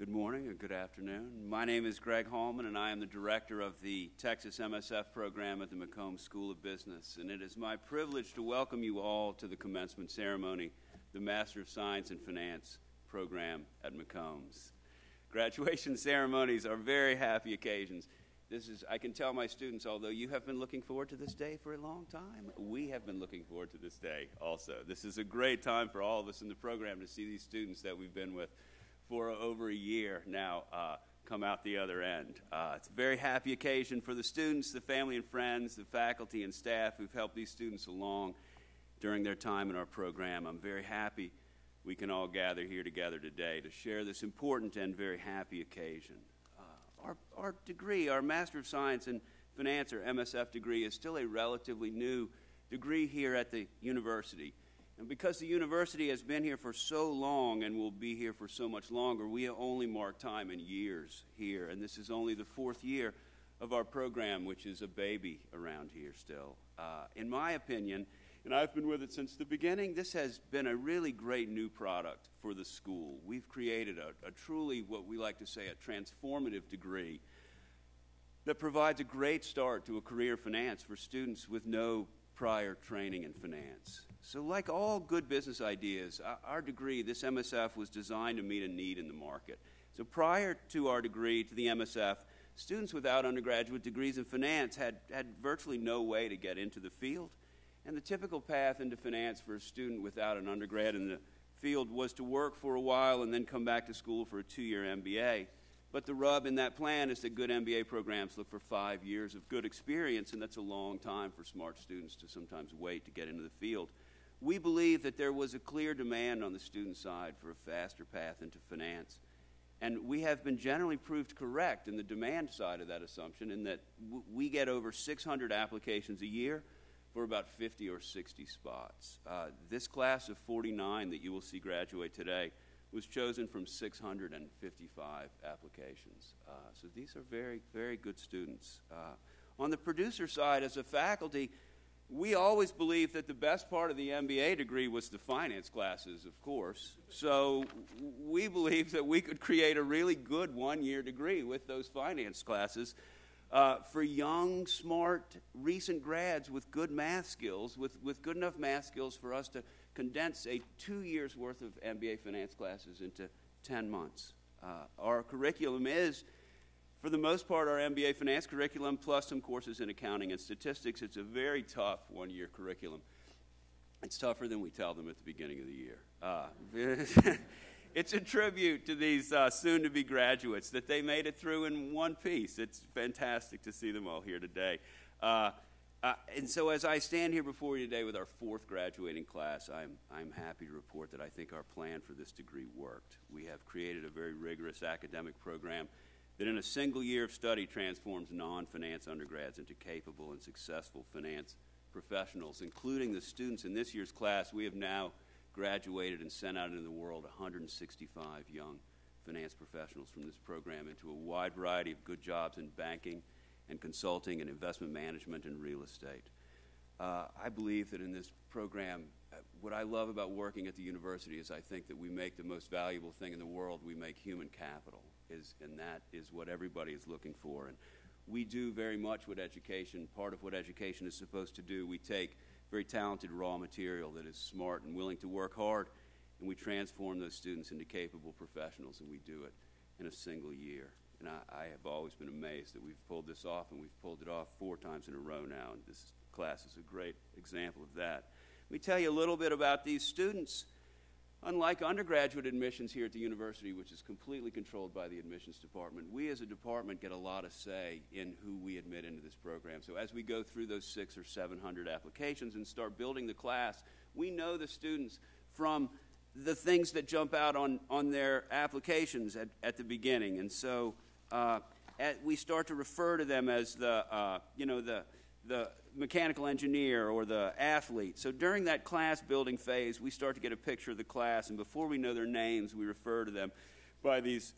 Good morning or good afternoon. My name is Greg Hallman, and I am the director of the Texas MSF program at the McCombs School of Business. And it is my privilege to welcome you all to the commencement ceremony, the Master of Science in Finance program at McCombs. Graduation ceremonies are very happy occasions. I can tell my students, although you have been looking forward to this day for a long time, we have been looking forward to this day also. This is a great time for all of us in the program to see these students that we've been with for over a year now come out the other end. It's a very happy occasion for the students, the family and friends, the faculty and staff who've helped these students along during their time in our program. I'm very happy we can all gather here together today to share this important and very happy occasion. Our degree, our Master of Science in Finance, or MSF degree, is still a relatively new degree here at the university. And because the university has been here for so long and will be here for so much longer, we only mark time in years here. And this is only the fourth year of our program, which is a baby around here still. In my opinion, and I've been with it since the beginning, this has been a really great new product for the school. We've created a truly, what we like to say, a transformative degree that provides a great start to a career in finance for students with no prior training in finance. So like all good business ideas, our degree, this MSF, was designed to meet a need in the market. So prior to our degree, to the MSF, students without undergraduate degrees in finance had virtually no way to get into the field. And the typical path into finance for a student without an undergrad in the field was to work for a while and then come back to school for a 2-year MBA. But the rub in that plan is that good MBA programs look for 5 years of good experience, and that's a long time for smart students to sometimes wait to get into the field. We believe that there was a clear demand on the student side for a faster path into finance. And we have been generally proved correct in the demand side of that assumption, in that we get over 600 applications a year for about 50 or 60 spots. This class of 49 that you will see graduate today was chosen from 655 applications. So these are very, very good students. On the producer side, as a faculty, we always believed that the best part of the MBA degree was the finance classes, of course. So we believed that we could create a really good one-year degree with those finance classes for young, smart, recent grads with good math skills, with good enough math skills for us to condense a 2 years' worth of MBA finance classes into 10 months. Our curriculum is, for the most part, our MBA finance curriculum plus some courses in accounting and statistics. It's a very tough one-year curriculum. It's tougher than we tell them at the beginning of the year. It's a tribute to these soon-to-be graduates that they made it through in one piece. It's fantastic to see them all here today. And so as I stand here before you today with our 4th graduating class, I'm happy to report that I think our plan for this degree worked. We have created a very rigorous academic program that in a single year of study transforms non-finance undergrads into capable and successful finance professionals, including the students in this year's class. We have now graduated and sent out into the world 165 young finance professionals from this program into a wide variety of good jobs in banking and consulting and investment management and real estate. I believe that in this program, what I love about working at the university is I think that we make the most valuable thing in the world. We make human capital, and that is what everybody is looking for. And we do very much what education, part of what education is supposed to do. We take very talented raw material that is smart and willing to work hard, and we transform those students into capable professionals, and we do it in a single year. And I have always been amazed that we've pulled this off, and we've pulled it off 4 times in a row now, and this class is a great example of that. Let me tell you a little bit about these students. Unlike undergraduate admissions here at the university, which is completely controlled by the admissions department, we as a department get a lot of say in who we admit into this program. So as we go through those 600 or 700 applications and start building the class, we know the students from the things that jump out on their applications at the beginning. And so we start to refer to them as the mechanical engineer or the athlete. So during that class building phase, we start to get a picture of the class, and before we know their names, we refer to them by these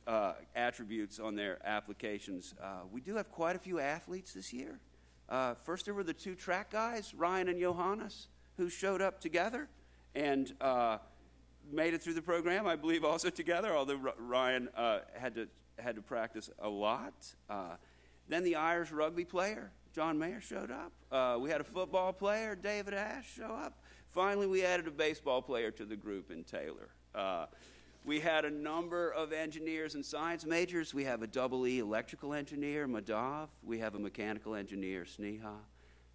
attributes on their applications. We do have quite a few athletes this year. First, there were the 2 track guys, Ryan and Johannes, who showed up together, and made it through the program, I believe, also together, although Ryan had to practice a lot. Then the Irish rugby player, John Mayer, showed up. We had a football player, David Ash, show up. Finally, we added a baseball player to the group in Taylor. We had a number of engineers and science majors. We have a double E electrical engineer, Madhav. We have a mechanical engineer, Sneha.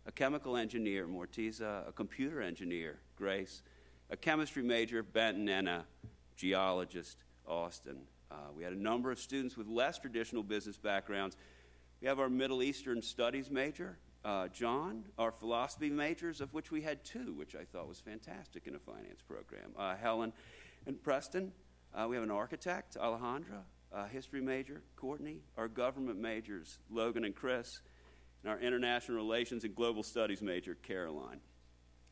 A chemical engineer, Mortiza. A computer engineer, Grace. A chemistry major, Benton, and a geologist, Austin. We had a number of students with less traditional business backgrounds. We have our Middle Eastern Studies major, John, our philosophy majors, of which we had 2, which I thought was fantastic in a finance program, Helen and Preston. We have an architect, Alejandra, a history major, Courtney, our government majors, Logan and Chris, and our international relations and global studies major, Caroline.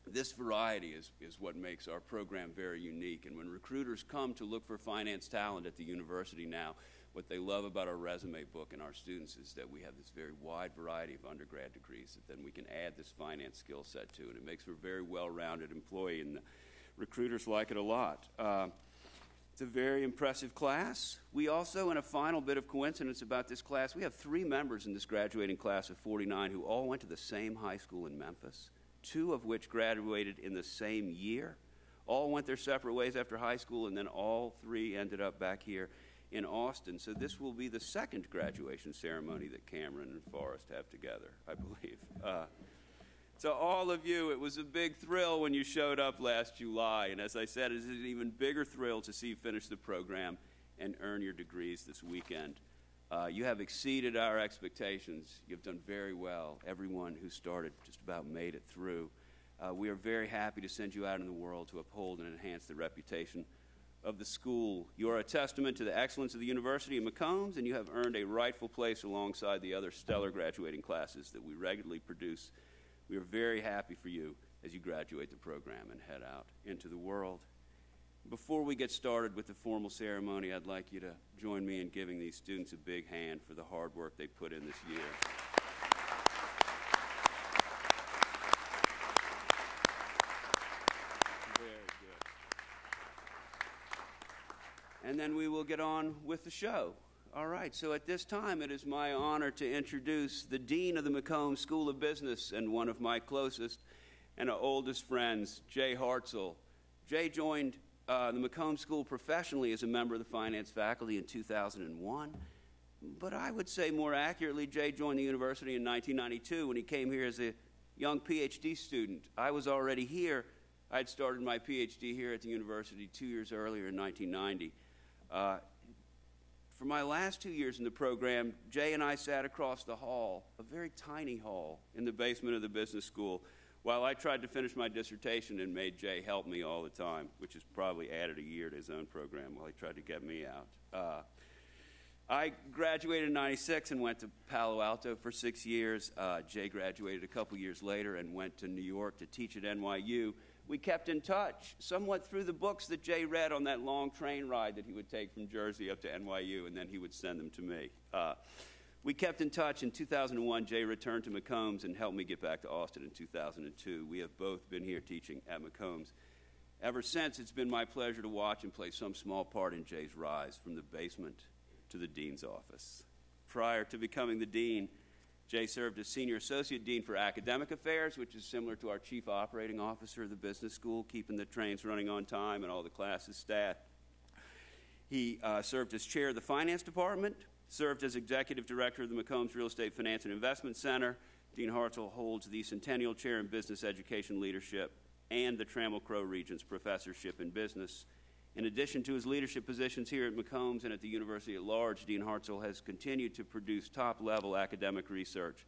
This variety is what makes our program very unique, and when recruiters come to look for finance talent at the university now, what they love about our resume book and our students is that we have this very wide variety of undergrad degrees that then we can add this finance skill set to, and it makes for a very well-rounded employee, and the recruiters like it a lot. It's a very impressive class. We also, in a final bit of coincidence about this class, we have 3 members in this graduating class of 49 who all went to the same high school in Memphis, 2 of which graduated in the same year. All went their separate ways after high school, and then all 3 ended up back here in Austin. So this will be the 2nd graduation ceremony that Cameron and Forrest have together, I believe. So all of you, it was a big thrill when you showed up last July. And as I said, it is an even bigger thrill to see you finish the program and earn your degrees this weekend. You have exceeded our expectations. You've done very well. Everyone who started just about made it through. We are very happy to send you out in the world to uphold and enhance the reputation of the school. You are a testament to the excellence of the university in McCombs, and you have earned a rightful place alongside the other stellar graduating classes that we regularly produce. We are very happy for you as you graduate the program and head out into the world. Before we get started with the formal ceremony, I'd like you to join me in giving these students a big hand for the hard work they put in this year. Very good. And then we will get on with the show. All right, so at this time, it is my honor to introduce the Dean of the McCombs School of Business and one of my closest and oldest friends, Jay Hartzell. Jay joined the McCombs School professionally as a member of the finance faculty in 2001. But I would say more accurately, Jay joined the university in 1992 when he came here as a young PhD student. I was already here. I had started my PhD here at the university 2 years earlier in 1990. For my last 2 years in the program, Jay and I sat across the hall, a very tiny hall, in the basement of the business school, while I tried to finish my dissertation and made Jay help me all the time, which has probably added a year to his own program while he tried to get me out. I graduated in '96 and went to Palo Alto for 6 years. Jay graduated a couple years later and went to New York to teach at NYU. We kept in touch somewhat through the books that Jay read on that long train ride that he would take from Jersey up to NYU, and then he would send them to me. We kept in touch. In 2001, Jay returned to McCombs and helped me get back to Austin in 2002. We have both been here teaching at McCombs. Ever since, it's been my pleasure to watch and play some small part in Jay's rise from the basement to the dean's office. Prior to becoming the dean, Jay served as Senior Associate Dean for Academic Affairs, which is similar to our Chief Operating Officer of the business school, keeping the trains running on time and all the classes staffed. He served as Chair of the Finance Department, served as Executive Director of the McCombs Real Estate Finance and Investment Center. Dean Hartzell holds the Centennial Chair in Business Education Leadership and the Trammell Crow Regents Professorship in Business. In addition to his leadership positions here at McCombs and at the university at large, Dean Hartzell has continued to produce top-level academic research,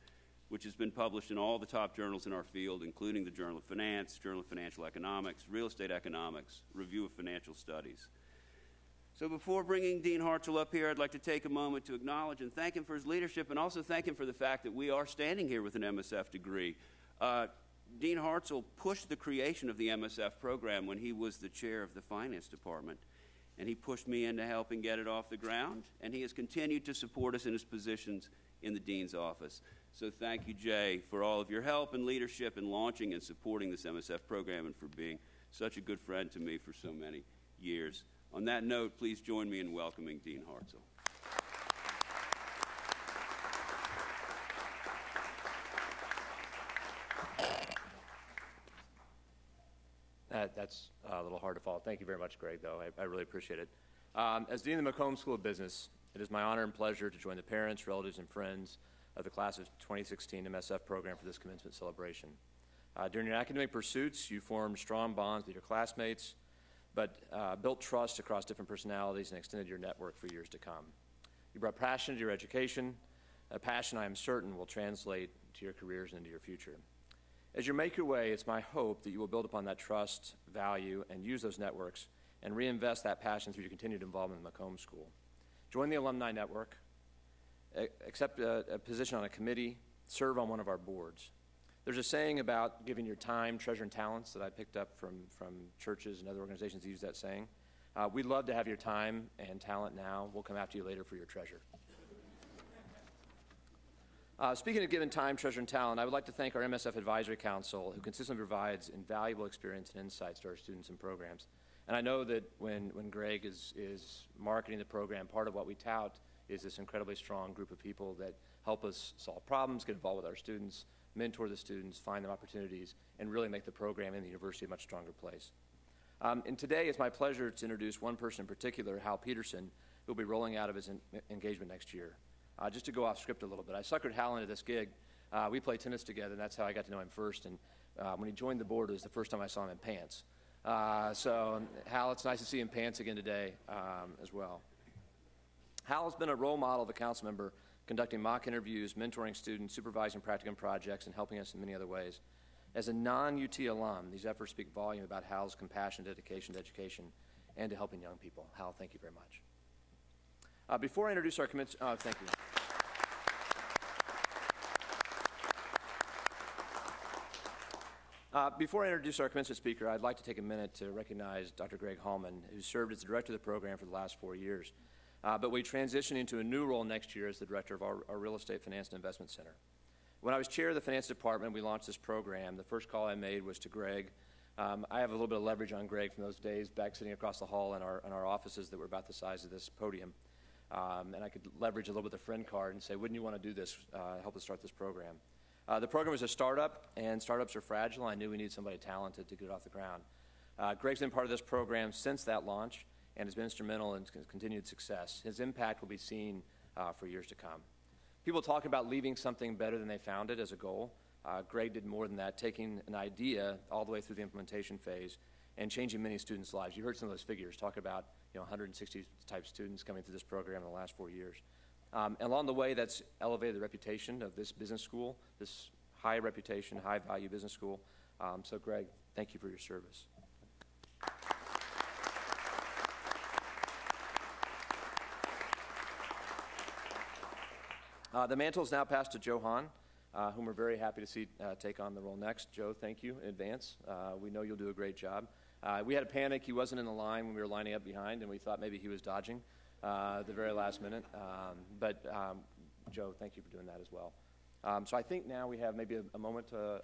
which has been published in all the top journals in our field, including the Journal of Finance, Journal of Financial Economics, Real Estate Economics, Review of Financial Studies. So before bringing Dean Hartzell up here, I'd like to take a moment to acknowledge and thank him for his leadership and also thank him for the fact that we are standing here with an MSF degree. Dean Hartzell pushed the creation of the MSF program when he was the chair of the finance department, and he pushed me into helping get it off the ground, and he has continued to support us in his positions in the dean's office. So thank you, Jay, for all of your help and leadership in launching and supporting this MSF program and for being such a good friend to me for so many years. On that note, please join me in welcoming Dean Hartzell. That's a little hard to follow. Thank you very much, Greg, though. I really appreciate it. As Dean of the McCombs School of Business, it is my honor and pleasure to join the parents, relatives, and friends of the Class of 2016 MSF program for this commencement celebration. During your academic pursuits, you formed strong bonds with your classmates, but built trust across different personalities and extended your network for years to come. You brought passion to your education, a passion I am certain will translate to your careers and into your future. As you make your way, it's my hope that you will build upon that trust, value, and use those networks and reinvest that passion through your continued involvement in the McCombs School. Join the alumni network, accept a position on a committee, serve on one of our boards. There's a saying about giving your time, treasure, and talents that I picked up from churches and other organizations that use that saying. We'd love to have your time and talent now. We'll come after you later for your treasure. Speaking of giving time, treasure, and talent, I would like to thank our MSF Advisory Council, who consistently provides invaluable experience and insights to our students and programs. And I know that when Greg is marketing the program, part of what we tout is this incredibly strong group of people that help us solve problems, get involved with our students, mentor the students, find them opportunities, and really make the program and the university a much stronger place. And today, it's my pleasure to introduce one person in particular, Hal Peterson, who will be rolling out of his engagement next year. Just to go off script a little bit, I suckered Hal into this gig. We played tennis together, and that's how I got to know him first. And when he joined the board, it was the first time I saw him in pants. So, Hal, it's nice to see you in pants again today as well. Hal has been a role model of a council member, conducting mock interviews, mentoring students, supervising practicum projects, and helping us in many other ways. As a non-UT alum, these efforts speak volume about Hal's compassion, dedication to education, and to helping young people. Hal, thank you very much. Before I introduce our commencement, thank you. Before I introduce our commencement speaker, I'd like to take a minute to recognize Dr. Greg Hallman, who served as the director of the program for the last 4 years. But we transition into a new role next year as the director of our Real Estate Finance and Investment Center. When I was chair of the finance department, we launched this program. The first call I made was to Greg. I have a little bit of leverage on Greg from those days back sitting across the hall in our offices that were about the size of this podium. And I could leverage a little bit of the friend card and say, wouldn't you want to do this, help us start this program? The program is a startup, and startups are fragile. I knew we needed somebody talented to get it off the ground. Greg's been part of this program since that launch and has been instrumental in continued success. His impact will be seen for years to come. People talk about leaving something better than they found it as a goal. Greg did more than that, taking an idea all the way through the implementation phase and changing many students' lives. You heard some of those figures, talk about 160 type students coming through this program in the last 4 years. And along the way, that's elevated the reputation of this business school, this high reputation, high value business school. So Greg, thank you for your service. The mantle is now passed to Joe Hahn, whom we're very happy to see take on the role next. Joe, thank you in advance. We know you'll do a great job. We had a panic. He wasn't in the line when we were lining up behind, and we thought maybe he was dodging at the very last minute. But Joe, thank you for doing that as well. So I think now we have maybe a moment to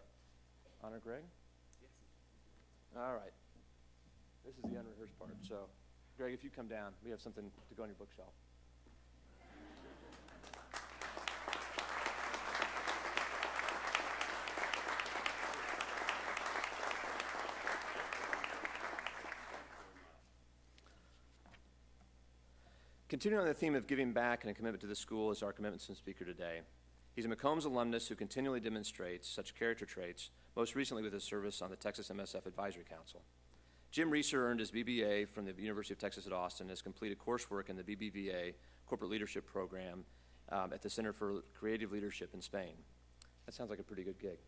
honor Greg? Yes. All right. This is the unrehearsed part. So, Greg, if you come down, we have something to go on your bookshelf. Continuing on the theme of giving back and a commitment to the school is our commencement speaker today. He's a McCombs alumnus who continually demonstrates such character traits, most recently with his service on the Texas MSF Advisory Council. Jim Reeser earned his BBA from the University of Texas at Austin and has completed coursework in the BBVA Corporate Leadership Program at the Center for Creative Leadership in Spain. That sounds like a pretty good gig.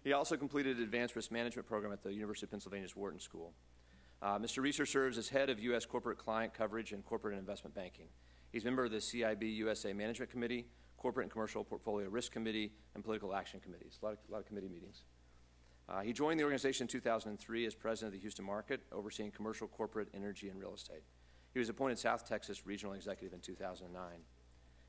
He also completed an advanced risk management program at the University of Pennsylvania's Wharton School. Mr. Reeser serves as head of U.S. corporate client coverage and corporate and investment banking. He's a member of the CIB USA Management Committee, Corporate and Commercial Portfolio Risk Committee, and Political Action Committees, a lot of committee meetings. He joined the organization in 2003 as president of the Houston market, overseeing commercial, corporate, energy, and real estate. He was appointed South Texas Regional Executive in 2009.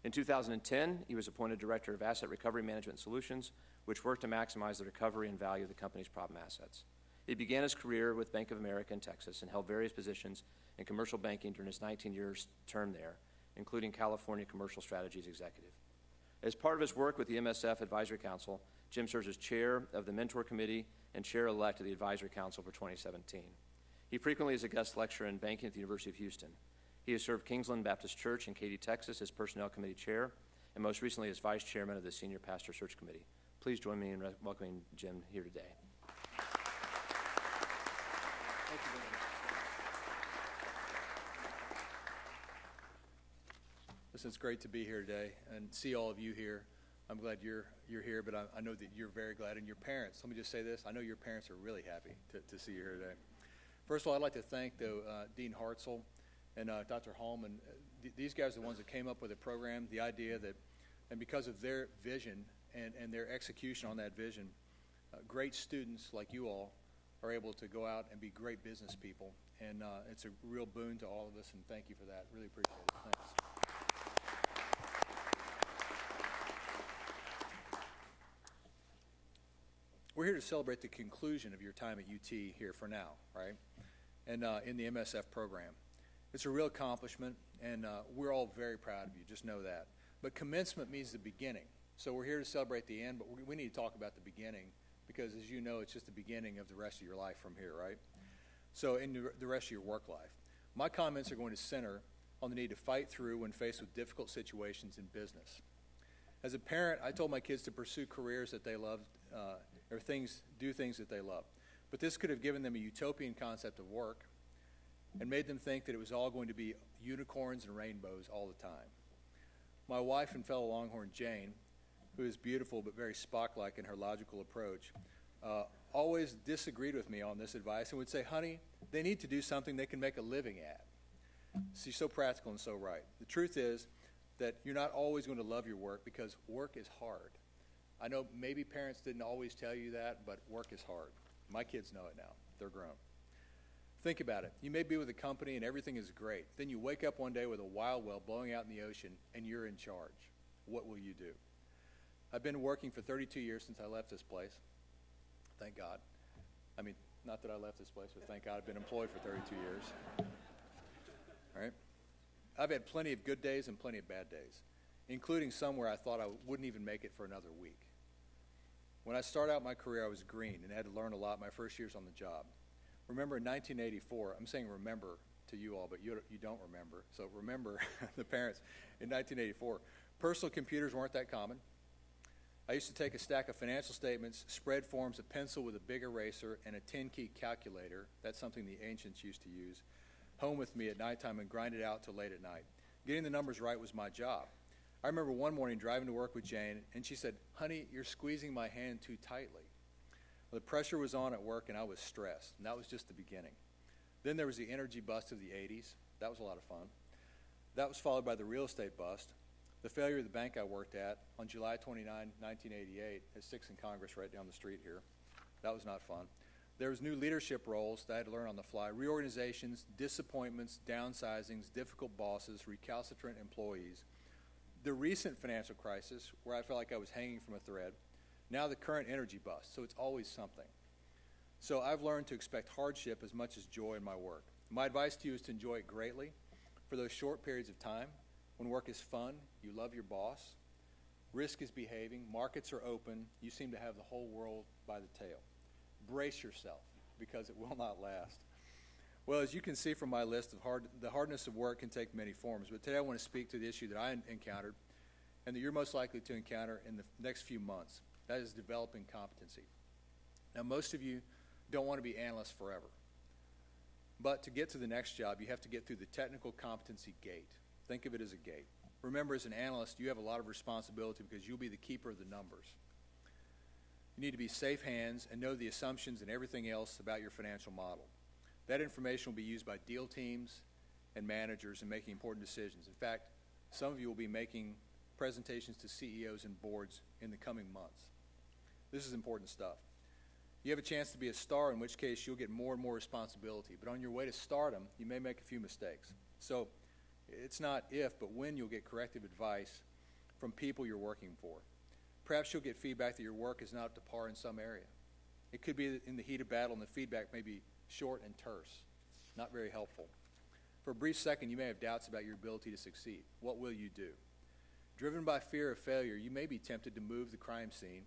In 2010, he was appointed Director of Asset Recovery Management Solutions, which worked to maximize the recovery and value of the company's problem assets. He began his career with Bank of America in Texas and held various positions in commercial banking during his 19 years term there, including California Commercial Strategies Executive. As part of his work with the MSF Advisory Council, Jim serves as chair of the Mentor Committee and chair-elect of the Advisory Council for 2017. He frequently is a guest lecturer in banking at the University of Houston. He has served Kingsland Baptist Church in Katy, Texas as Personnel Committee Chair, and most recently as Vice Chairman of the Senior Pastor Search Committee. Please join me in welcoming Jim here today. Thank you very much. Listen, it's great to be here today and see all of you here. I'm glad you're here, but I know that you're very glad, and your parents. Let me just say this. I know your parents are really happy to see you here today. First of all, I'd like to thank Dean Hartzell and Dr. Hallman. These guys are the ones that came up with the program, the idea that, and because of their vision and their execution on that vision, great students like you all are able to go out and be great business people. And it's a real boon to all of us, and thank you for that. Really appreciate it. Thanks. We're here to celebrate the conclusion of your time at UT here for now, right? And in the MSF program. It's a real accomplishment, and we're all very proud of you. Just know that. But commencement means the beginning. So we're here to celebrate the end, but we need to talk about the beginning because, as you know, it's just the beginning of the rest of your life from here, right? So in the rest of your work life. My comments are going to center on the need to fight through when faced with difficult situations in business. As a parent, I told my kids to pursue careers that they loved or do things that they love. But this could have given them a utopian concept of work and made them think that it was all going to be unicorns and rainbows all the time. My wife and fellow Longhorn, Jane, who is beautiful but very Spock-like in her logical approach, always disagreed with me on this advice and would say, honey, they need to do something they can make a living at. She's so practical and so right. The truth is that you're not always going to love your work because work is hard. I know maybe parents didn't always tell you that, but work is hard. My kids know it now. They're grown. Think about it. You may be with a company and everything is great. Then you wake up one day with a wild well blowing out in the ocean and you're in charge. What will you do? I've been working for 32 years since I left this place. Thank God. I mean, not that I left this place, but thank God I've been employed for 32 years. All right? I've had plenty of good days and plenty of bad days, including some where I thought I wouldn't even make it for another week. When I started out my career, I was green and had to learn a lot my first years on the job. Remember in 1984, I'm saying remember to you all, but you don't remember. So remember the parents. In 1984, personal computers weren't that common. I used to take a stack of financial statements, spread forms, a pencil with a big eraser, and a 10-key calculator. That's something the ancients used to use. Home with me at nighttime and grind it out till late at night. Getting the numbers right was my job. I remember one morning driving to work with Jane, and she said, honey, you're squeezing my hand too tightly. Well, the pressure was on at work, and I was stressed, and that was just the beginning. Then there was the energy bust of the 80s. That was a lot of fun. That was followed by the real estate bust, the failure of the bank I worked at on July 29, 1988, at 6 in Congress right down the street here. That was not fun. There was new leadership roles that I had to learn on the fly, reorganizations, disappointments, downsizings, difficult bosses, recalcitrant employees. The recent financial crisis, where I felt like I was hanging from a thread. Now the current energy bust, so it's always something. So I've learned to expect hardship as much as joy in my work. My advice to you is to enjoy it greatly for those short periods of time when work is fun, you love your boss, risk is behaving, markets are open, you seem to have the whole world by the tail. Brace yourself, because it will not last. Well, as you can see from my list, the hardness of work can take many forms, but today I want to speak to the issue that I encountered and that you're most likely to encounter in the next few months. That is developing competency. Now, most of you don't want to be analysts forever, but to get to the next job, you have to get through the technical competency gate. Think of it as a gate. Remember, as an analyst, you have a lot of responsibility because you'll be the keeper of the numbers. You need to be safe hands and know the assumptions and everything else about your financial model. That information will be used by deal teams and managers in making important decisions. In fact, some of you will be making presentations to CEOs and boards in the coming months. This is important stuff. You have a chance to be a star, in which case you'll get more and more responsibility. But on your way to stardom, you may make a few mistakes. So it's not if, but when you'll get corrective advice from people you're working for. Perhaps you'll get feedback that your work is not up to par in some area. It could be in the heat of battle and the feedback may be short and terse, not very helpful. For a brief second, you may have doubts about your ability to succeed. What will you do? Driven by fear of failure, you may be tempted to move the crime scene,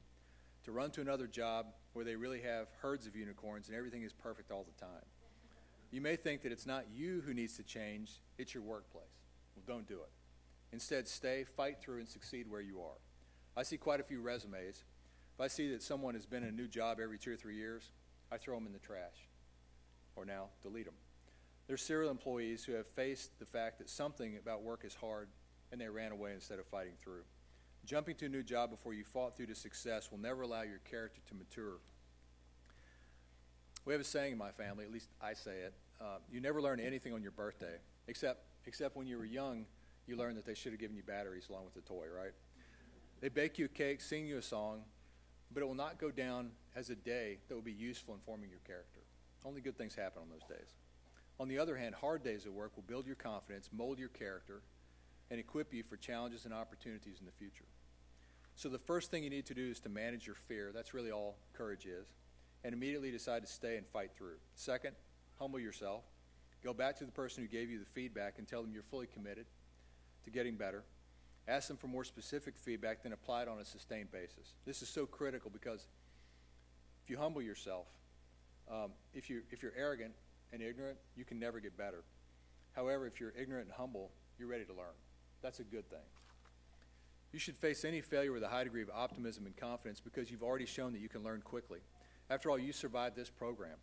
to run to another job where they really have herds of unicorns and everything is perfect all the time. You may think that it's not you who needs to change, it's your workplace. Well, don't do it. Instead, stay, fight through, and succeed where you are. I see quite a few resumes. If I see that someone has been in a new job every 2 or 3 years, I throw them in the trash, or now delete them. They're serial employees who have faced the fact that something about work is hard, and they ran away instead of fighting through. Jumping to a new job before you fought through to success will never allow your character to mature. We have a saying in my family, at least I say it, you never learn anything on your birthday, except when you were young, you learned that they should have given you batteries along with the toy, right? They bake you a cake, sing you a song, but it will not go down as a day that will be useful in forming your character. Only good things happen on those days. On the other hand, hard days at work will build your confidence, mold your character, and equip you for challenges and opportunities in the future. So the first thing you need to do is to manage your fear. That's really all courage is. And immediately decide to stay and fight through. Second, humble yourself. Go back to the person who gave you the feedback and tell them you're fully committed to getting better. Ask them for more specific feedback, then apply it on a sustained basis. This is so critical because if you humble yourself, if you're arrogant and ignorant, you can never get better. However, if you're ignorant and humble, you're ready to learn. That's a good thing. You should face any failure with a high degree of optimism and confidence because you've already shown that you can learn quickly. After all, you survived this program.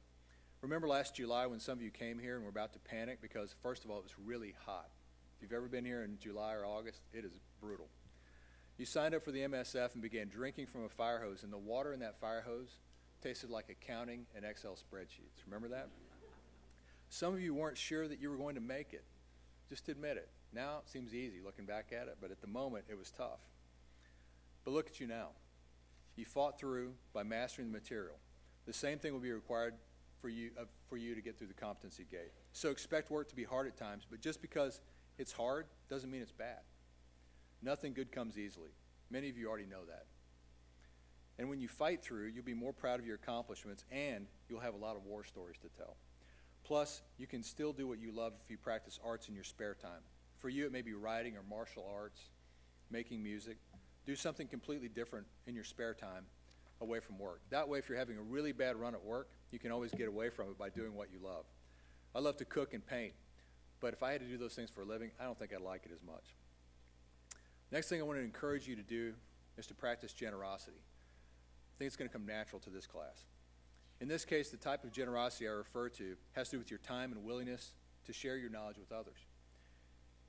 Remember last July when some of you came here and were about to panic because, first of all, it was really hot. If you've ever been here in July or August, it is brutal. You signed up for the MSF and began drinking from a fire hose, and the water in that fire hose tasted like accounting and Excel spreadsheets. Remember that? Some of you weren't sure that you were going to make it. Just admit it. Now it seems easy looking back at it, but at the moment it was tough. But look at you now. You fought through by mastering the material. The same thing will be required for you to get through the competency gate. So expect work to be hard at times, but just because it's hard doesn't mean it's bad. Nothing good comes easily. Many of you already know that. And when you fight through, you'll be more proud of your accomplishments and you'll have a lot of war stories to tell. Plus, you can still do what you love if you practice arts in your spare time. For you, it may be writing or martial arts, making music. Do something completely different in your spare time away from work. That way, if you're having a really bad run at work, you can always get away from it by doing what you love. I love to cook and paint, but if I had to do those things for a living, I don't think I'd like it as much. Next thing I want to encourage you to do is to practice generosity. I think it's going to come natural to this class. In this case, the type of generosity I refer to has to do with your time and willingness to share your knowledge with others.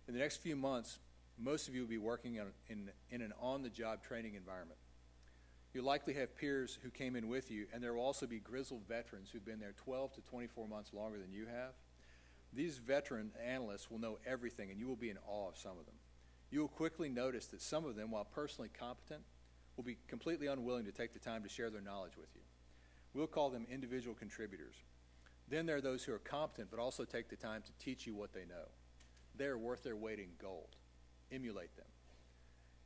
In the next few months, most of you will be working in an on-the-job training environment. You'll likely have peers who came in with you, and there will also be grizzled veterans who've been there 12 to 24 months longer than you have. These veteran analysts will know everything, and you will be in awe of some of them. You will quickly notice that some of them, while personally competent, will be completely unwilling to take the time to share their knowledge with you. We'll call them individual contributors. Then there are those who are competent but also take the time to teach you what they know. They are worth their weight in gold. Emulate them.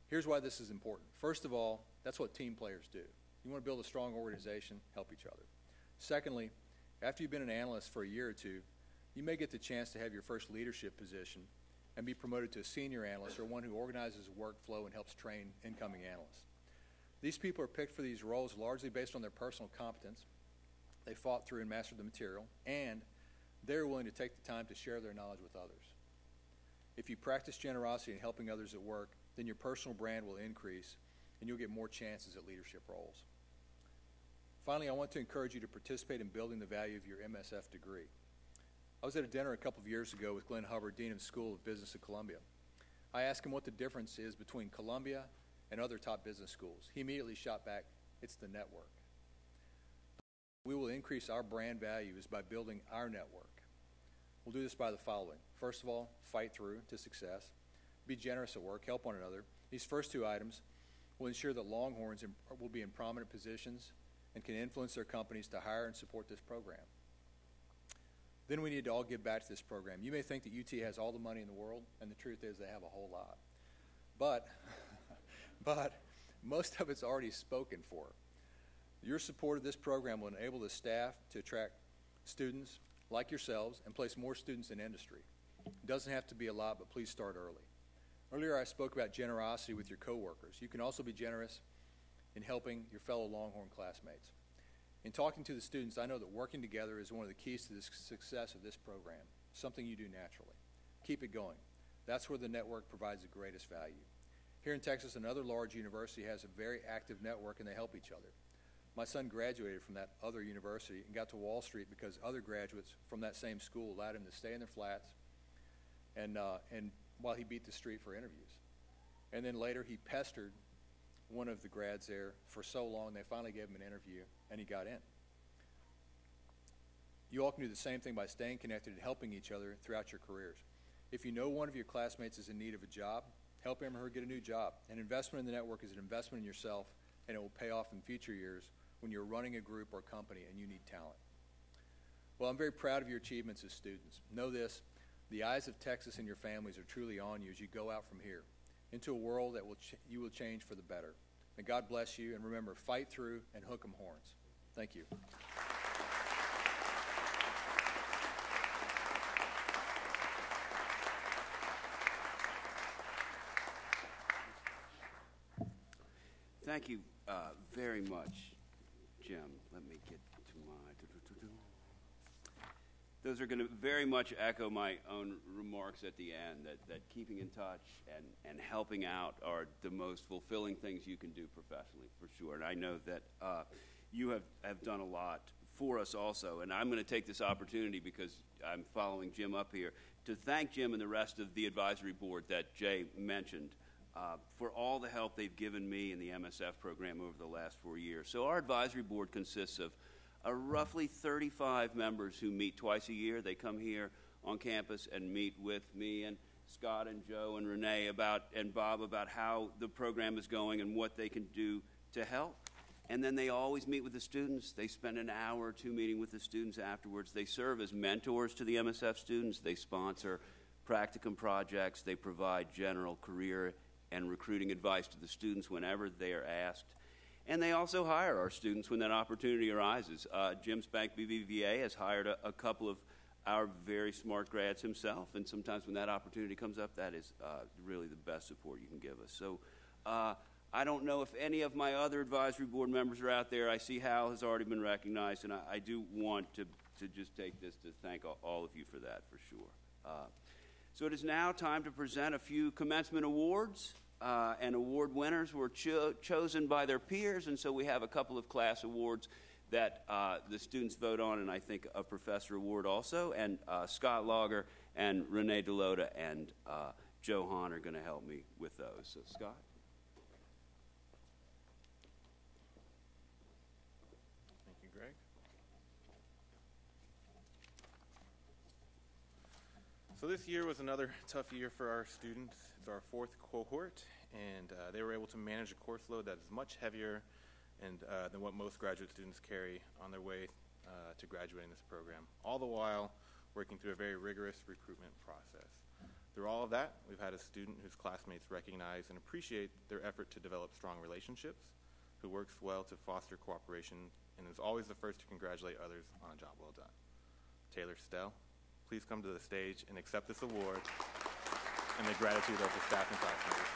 Here's why this is important. First of all, that's what team players do. You want to build a strong organization, help each other. Secondly, after you've been an analyst for a year or two, you may get the chance to have your first leadership position and be promoted to a senior analyst or one who organizes a workflow and helps train incoming analysts. These people are picked for these roles largely based on their personal competence. They fought through and mastered the material, and they're willing to take the time to share their knowledge with others. If you practice generosity and helping others at work, then your personal brand will increase, and you'll get more chances at leadership roles. Finally, I want to encourage you to participate in building the value of your MSF degree. I was at a dinner a couple of years ago with Glenn Hubbard, Dean of the School of Business at Columbia. I asked him what the difference is between Columbia and other top business schools. He immediately shot back, "It's the network." We will increase our brand values by building our network. We'll do this by the following. First of all, fight through to success. Be generous at work, help one another. These first two items will ensure that Longhorns will be in prominent positions and can influence their companies to hire and support this program. Then we need to all give back to this program. You may think that UT has all the money in the world, and the truth is they have a whole lot. But most of it's already spoken for. Your support of this program will enable the staff to attract students like yourselves and place more students in industry. It doesn't have to be a lot, but please start early. Earlier I spoke about generosity with your coworkers. You can also be generous in helping your fellow Longhorn classmates. In talking to the students, I know that working together is one of the keys to the success of this program, something you do naturally. Keep it going. That's where the network provides the greatest value. Here in Texas, another large university has a very active network, and they help each other. My son graduated from that other university and got to Wall Street because other graduates from that same school allowed him to stay in their flats and while he beat the street for interviews. And then later he pestered one of the grads there for so long they finally gave him an interview and he got in. You all can do the same thing by staying connected and helping each other throughout your careers. If you know one of your classmates is in need of a job, help him or her get a new job. An investment in the network is an investment in yourself, and it will pay off in future years when you're running a group or company and you need talent. Well, I'm very proud of your achievements as students. Know this, the eyes of Texas and your families are truly on you as you go out from here into a world that you will change for the better. May God bless you, and remember, fight through and hook 'em horns. Thank you. Thank you very much, Jim. Let me get to my... Those are going to very much echo my own remarks at the end, that keeping in touch and helping out are the most fulfilling things you can do professionally, for sure. And I know that you have done a lot for us also. And I'm going to take this opportunity, because I'm following Jim up here, to thank Jim and the rest of the advisory board that Jay mentioned for all the help they've given me in the MSF program over the last 4 years. So our advisory board consists of roughly 35 members who meet twice a year. They come here on campus and meet with me and Scott and Joe and Renee and Bob about how the program is going and what they can do to help. And then they always meet with the students. They spend an hour or two meeting with the students afterwards. They serve as mentors to the MSF students. They sponsor practicum projects. They provide general career and recruiting advice to the students whenever they are asked. And they also hire our students when that opportunity arises. Jim's bank, BBVA, has hired a couple of our very smart grads himself, and sometimes when that opportunity comes up, that is really the best support you can give us. So I don't know if any of my other advisory board members are out there. I see Hal has already been recognized, and I do want to just take this to thank all of you for that, for sure. So it is now time to present a few commencement awards. And award winners were chosen by their peers, and so we have a couple of class awards that the students vote on, and I think a professor award also. And Scott Lager and Renee DeLota and Joe Hahn are going to help me with those. So, Scott? Thank you, Greg. So this year was another tough year for our students. It's our fourth cohort, and they were able to manage a course load that is much heavier than what most graduate students carry on their way to graduating this program, all the while working through a very rigorous recruitment process. Through all of that, we've had a student whose classmates recognize and appreciate their effort to develop strong relationships, who works well to foster cooperation, and is always the first to congratulate others on a job well done. Taylor Stell, please come to the stage and accept this award and the gratitude of the staff and classmates.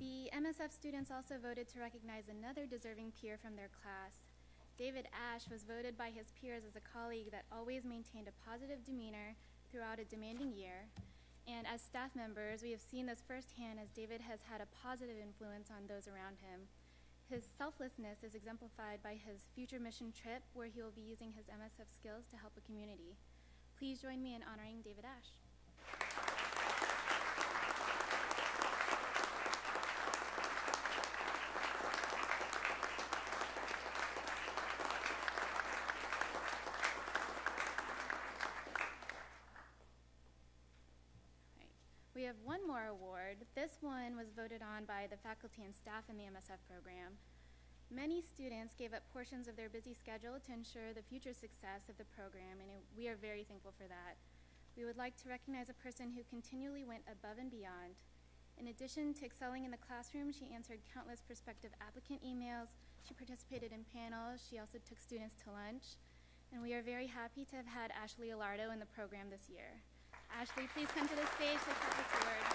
The MSF students also voted to recognize another deserving peer from their class. David Ash was voted by his peers as a colleague that always maintained a positive demeanor throughout a demanding year. And as staff members, we have seen this firsthand as David has had a positive influence on those around him. His selflessness is exemplified by his future mission trip, where he will be using his MSF skills to help a community. Please join me in honoring David Ash. have one more award. This one was voted on by the faculty and staff in the MSF program. Many students gave up portions of their busy schedule to ensure the future success of the program, and we are very thankful for that. We would like to recognize a person who continually went above and beyond. In addition to excelling in the classroom, she answered countless prospective applicant emails, she participated in panels, she also took students to lunch, and we are very happy to have had Ashley Alardo in the program this year. Ashley, please come to the stage to accept this award.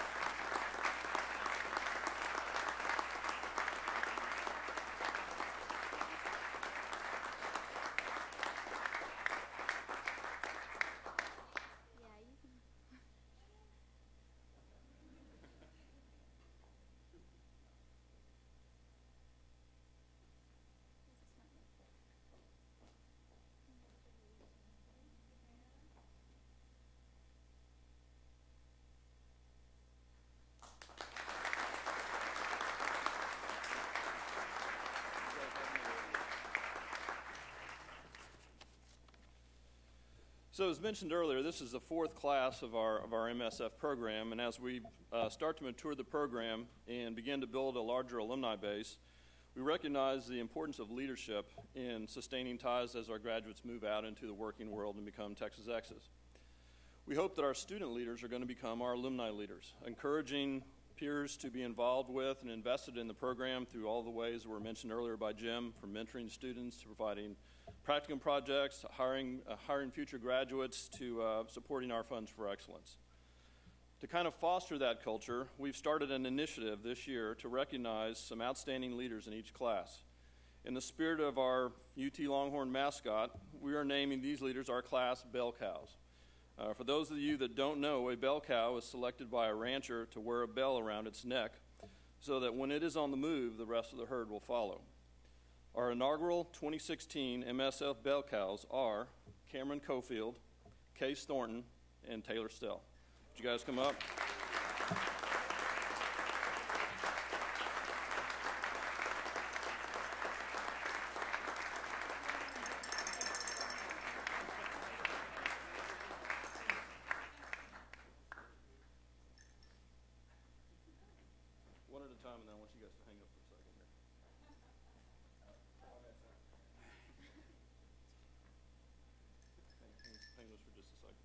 So as mentioned earlier, this is the fourth class of our MSF program, and as we start to mature the program and begin to build a larger alumni base, we recognize the importance of leadership in sustaining ties as our graduates move out into the working world and become Texas X's. We hope that our student leaders are going to become our alumni leaders, encouraging peers to be involved with and invested in the program through all the ways that were mentioned earlier by Jim, from mentoring students to providing practicum projects, hiring future graduates, to supporting our Funds for Excellence. To kind of foster that culture, we've started an initiative this year to recognize some outstanding leaders in each class. In the spirit of our UT Longhorn mascot, we are naming these leaders our class bell cows. For those of you that don't know, a bell cow is selected by a rancher to wear a bell around its neck so that when it is on the move, the rest of the herd will follow. Our inaugural 2016 MSF Bell Cows are Cameron Cofield, Case Thornton, and Taylor Stell. Would you guys come up? One at a time, and then I want you guys to hang up for a second here. Hang those for just a second.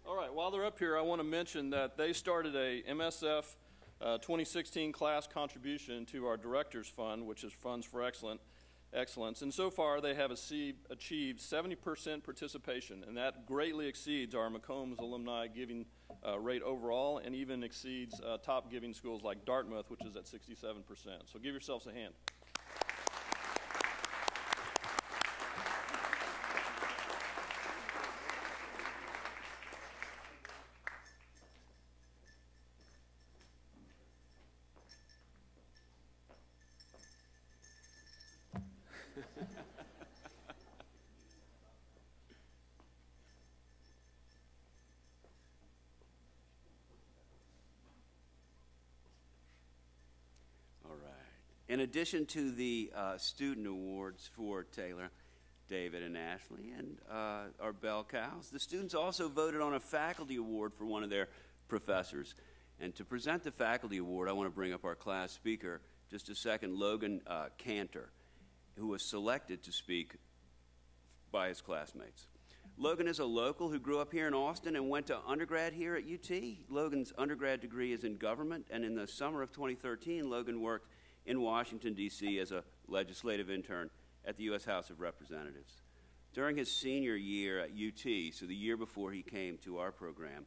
All right, while they're up here, I want to mention that they started a MSF 2016 class contribution to our Directors Fund, which is Funds for Excellence, and so far they have achieved 70% participation, and that greatly exceeds our McCombs alumni giving rate overall, and even exceeds top giving schools like Dartmouth, which is at 67%. So give yourselves a hand. In addition to the student awards for Taylor, David, and Ashley, and our bell cows, the students also voted on a faculty award for one of their professors. And to present the faculty award, I want to bring up our class speaker, just a second, Logan Cantor, who was selected to speak by his classmates. Logan is a local who grew up here in Austin and went to undergrad here at UT. Logan's undergrad degree is in government, and in the summer of 2013, Logan worked in Washington, D.C. as a legislative intern at the U.S. House of Representatives. During his senior year at UT, so the year before he came to our program,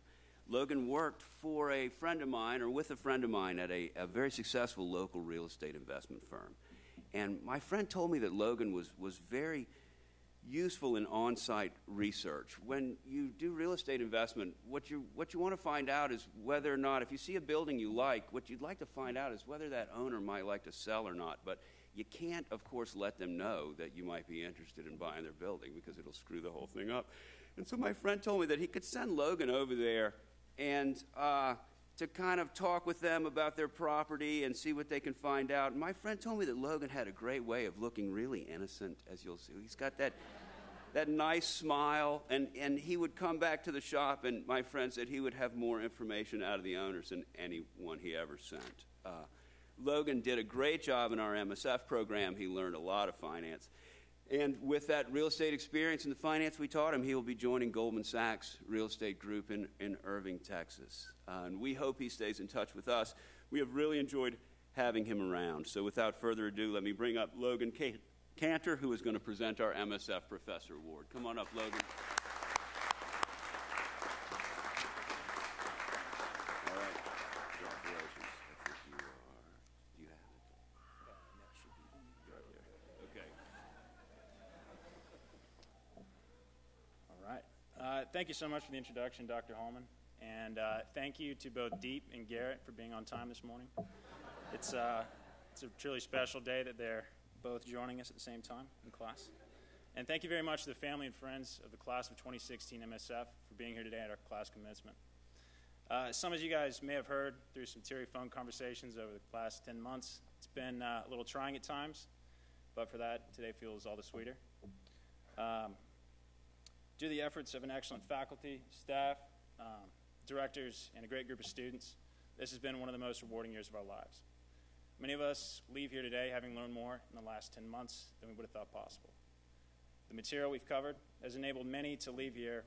Logan worked for a friend of mine, or with a friend of mine, at a very successful local real estate investment firm. And my friend told me that Logan was very useful in on-site research. When you do real estate investment, what you want to find out is whether or not, if you see a building you like, what you'd like to find out is whether that owner might like to sell or not. But you can't, of course, let them know that you might be interested in buying their building because it'll screw the whole thing up. And so my friend told me that he could send Logan over there and to kind of talk with them about their property and see what they can find out. And my friend told me that Logan had a great way of looking really innocent, as you'll see. He's got that nice smile, and he would come back to the shop, and my friend said he would have more information out of the owners than anyone he ever sent. Logan did a great job in our MSF program. He learned a lot of finance. And with that real estate experience and the finance we taught him, he will be joining Goldman Sachs Real Estate Group in Irving, Texas. And we hope he stays in touch with us. We have really enjoyed having him around. So without further ado, let me bring up Logan Cantor, who is going to present our MSF Professor Award. Come on up, Logan. All right. Congratulations. I think you are. Do you have it? That should be right here. Okay. All right. Thank you so much for the introduction, Dr. Holman. And thank you to both Deep and Garrett for being on time this morning. It's a truly special day that they're both joining us at the same time in class. And thank you very much to the family and friends of the class of 2016 MSF for being here today at our class commencement. Some of you guys may have heard through some teary phone conversations over the last 10 months. It's been a little trying at times, but for that, today feels all the sweeter. Due to the efforts of an excellent faculty, staff, directors, and a great group of students, this has been one of the most rewarding years of our lives. Many of us leave here today having learned more in the last 10 months than we would have thought possible. The material we've covered has enabled many to leave here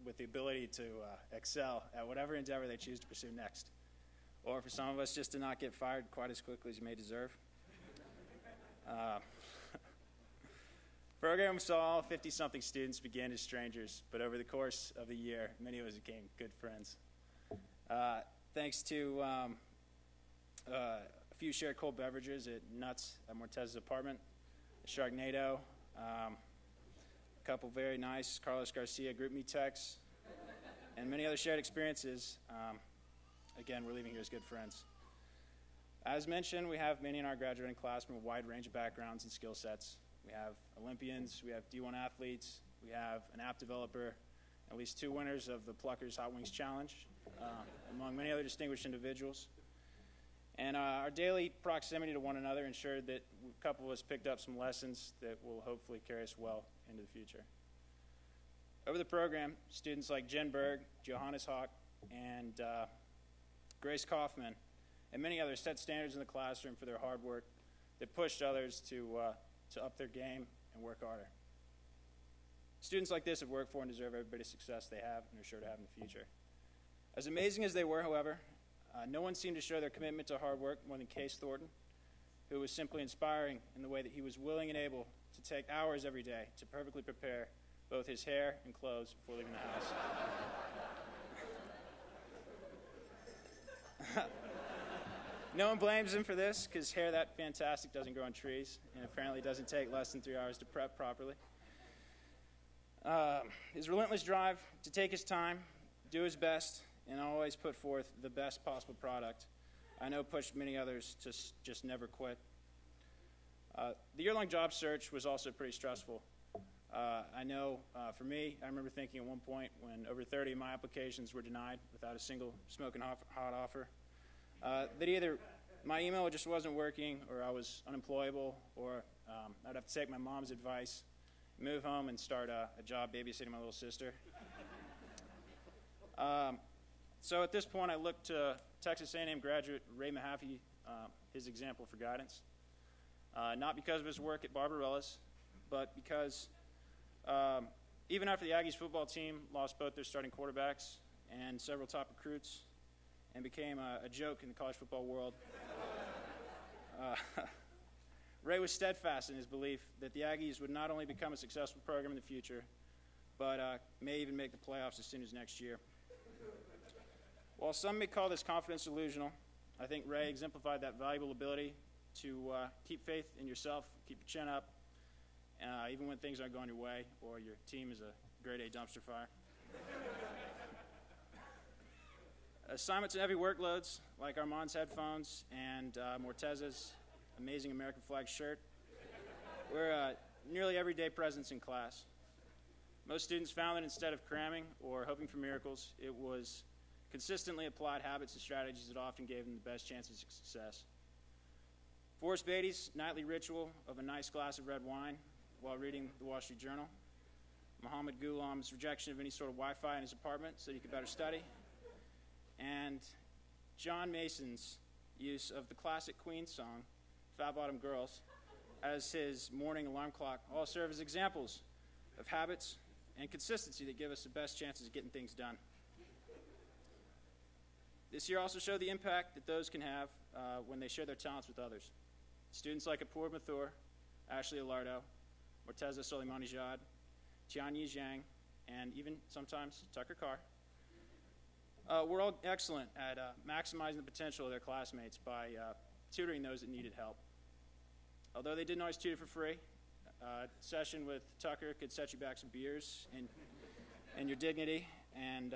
with the ability to excel at whatever endeavor they choose to pursue next. Or for some of us, just to not get fired quite as quickly as you may deserve. Program saw all 50-something students begin as strangers, but over the course of the year, many of us became good friends. Thanks to a few shared cold beverages at Nuts at Mortez's apartment, Sharknado, a couple very nice Carlos Garcia group me texts, and many other shared experiences. Again, we're leaving here as good friends. As mentioned, we have many in our graduating class from a wide range of backgrounds and skill sets. We have Olympians, we have D1 athletes, we have an app developer, at least 2 winners of the Pluckers Hot Wings Challenge, among many other distinguished individuals. And our daily proximity to one another ensured that a couple of us picked up some lessons that will hopefully carry us well into the future. Over the program, students like Jen Berg, Johannes Hawk, and Grace Kaufman, and many others set standards in the classroom for their hard work that pushed others to up their game and work harder. Students like this have worked for and deserve every bit of success they have and are sure to have in the future. As amazing as they were, however, no one seemed to show their commitment to hard work more than Case Thornton, who was simply inspiring in the way that he was willing and able to take hours every day to perfectly prepare both his hair and clothes before leaving the house. No one blames him for this, because hair that fantastic doesn't grow on trees, and apparently doesn't take less than 3 hours to prep properly. His relentless drive to take his time, do his best, and always put forth the best possible product, I know pushed many others to just never quit. The year-long job search was also pretty stressful. I know for me, I remember thinking at one point when over 30 of my applications were denied without a single smoking hot offer, that either my email just wasn't working, or I was unemployable, or I'd have to take my mom's advice, move home, and start a job babysitting my little sister. So at this point, I looked to Texas A&M graduate Ray Mahaffey, his example for guidance. Not because of his work at Barbarella's, but because even after the Aggies football team lost both their starting quarterbacks and several top recruits and became a joke in the college football world, Ray was steadfast in his belief that the Aggies would not only become a successful program in the future, but may even make the playoffs as soon as next year. While some may call this confidence delusional, I think Ray exemplified that valuable ability to keep faith in yourself, keep your chin up, even when things aren't going your way or your team is a grade A dumpster fire. Assignments and heavy workloads, like Armand's headphones and Mortez's amazing American flag shirt, were nearly everyday presence in class. Most students found that instead of cramming or hoping for miracles, it was consistently applied habits and strategies that often gave them the best chances of success. Forrest Beatty's nightly ritual of a nice glass of red wine while reading the Wall Street Journal, Muhammad Ghulam's rejection of any sort of Wi-Fi in his apartment so he could better study, and John Mason's use of the classic Queen song, Fat Bottom Girls, as his morning alarm clock all serve as examples of habits and consistency that give us the best chances of getting things done. This year also showed the impact that those can have when they share their talents with others. Students like Apoorv Mathur, Ashley Alardo, Morteza Soleimanijad, Tianyi Zhang, and even sometimes Tucker Carr, were all excellent at maximizing the potential of their classmates by tutoring those that needed help. Although they didn't always tutor for free, a session with Tucker could set you back some beers and your dignity, and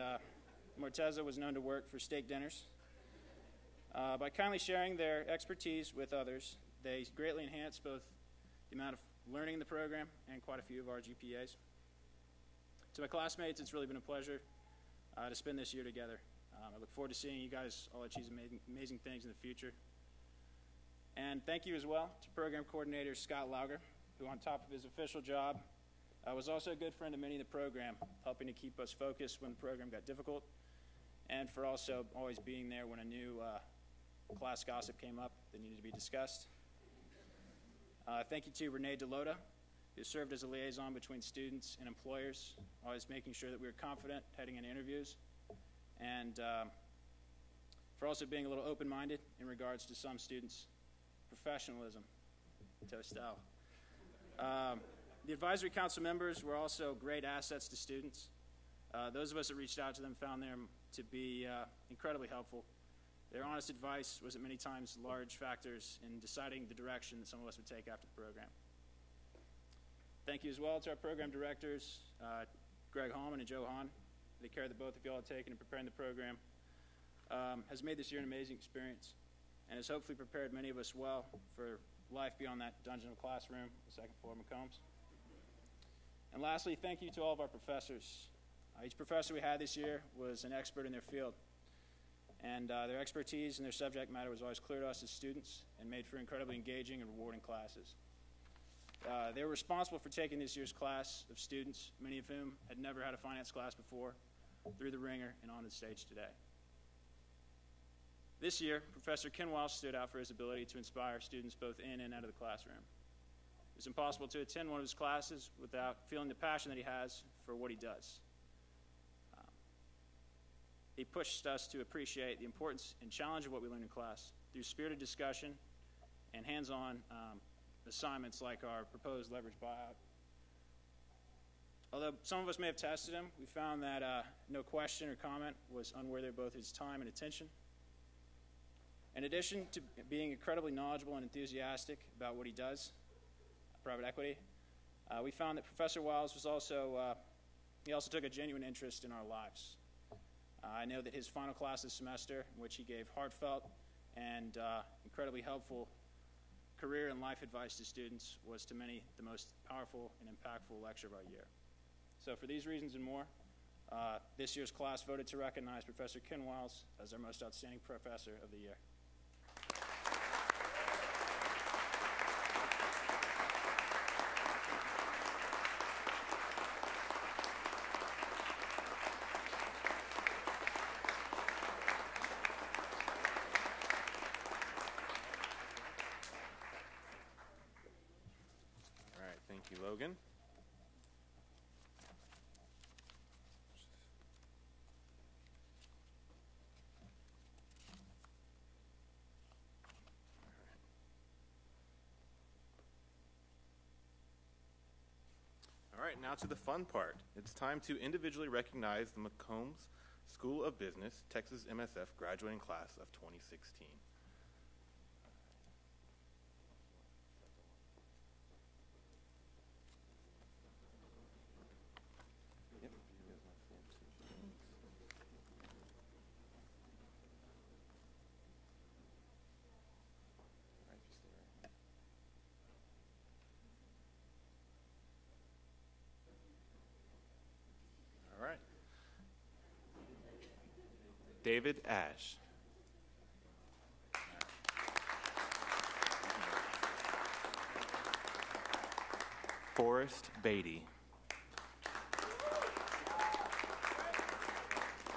Morteza was known to work for steak dinners. By kindly sharing their expertise with others, they greatly enhanced both the amount of learning in the program and quite a few of our GPAs. To my classmates, it's really been a pleasure to spend this year together. I look forward to seeing you guys all achieve amazing things in the future. And thank you as well to Program Coordinator Scott Lauger, who on top of his official job was also a good friend of many in the program, helping to keep us focused when the program got difficult, and for also always being there when a new class gossip came up that needed to be discussed. Thank you to Renee DeLota, who served as a liaison between students and employers, always making sure that we were confident heading into interviews, and for also being a little open-minded in regards to some students' professionalism. Tostel. The advisory council members were also great assets to students. Those of us that reached out to them found them to be incredibly helpful. Their honest advice was at many times large factors in deciding the direction that some of us would take after the program. Thank you as well to our program directors, Greg Hallman and Joe Hahn. The care that both of you all have taken in preparing the program has made this year an amazing experience and has hopefully prepared many of us well for life beyond that dungeon of a classroom, the second floor of McCombs. And lastly, thank you to all of our professors. Each professor we had this year was an expert in their field, and their expertise and their subject matter was always clear to us as students and made for incredibly engaging and rewarding classes. They were responsible for taking this year's class of students, many of whom had never had a finance class before, through the ringer and on the stage today. This year, Professor Ken Walsh stood out for his ability to inspire students both in and out of the classroom. It's impossible to attend one of his classes without feeling the passion that he has for what he does. He pushed us to appreciate the importance and challenge of what we learn in class through spirited discussion and hands-on assignments like our proposed leverage buyout. Although some of us may have tested him, we found that no question or comment was unworthy of both his time and attention. In addition to being incredibly knowledgeable and enthusiastic about what he does, private equity, we found that Professor Wiles was also, he also took a genuine interest in our lives. I know that his final class this semester, in which he gave heartfelt and incredibly helpful career and life advice to students, was to many the most powerful and impactful lecture of our year. So for these reasons and more, this year's class voted to recognize Professor Ken Wiles as our most outstanding professor of the year. All right, thank you, Logan. All right, now to the fun part. It's time to individually recognize the McCombs School of Business Texas MSF graduating class of 2016. All right. David Ash. Forrest Beatty.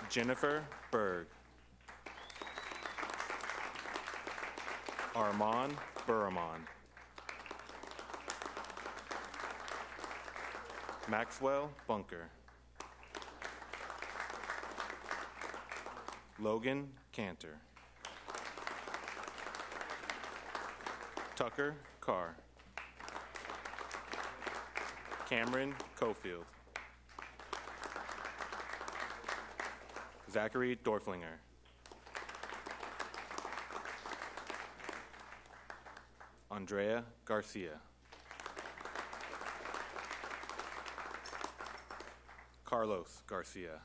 Jennifer Berg. Armand Burramon. Maxwell Bunker. Logan Cantor. Tucker Carr. Cameron Cofield. Zachary Dorflinger. Andrea Garcia. Carlos Garcia.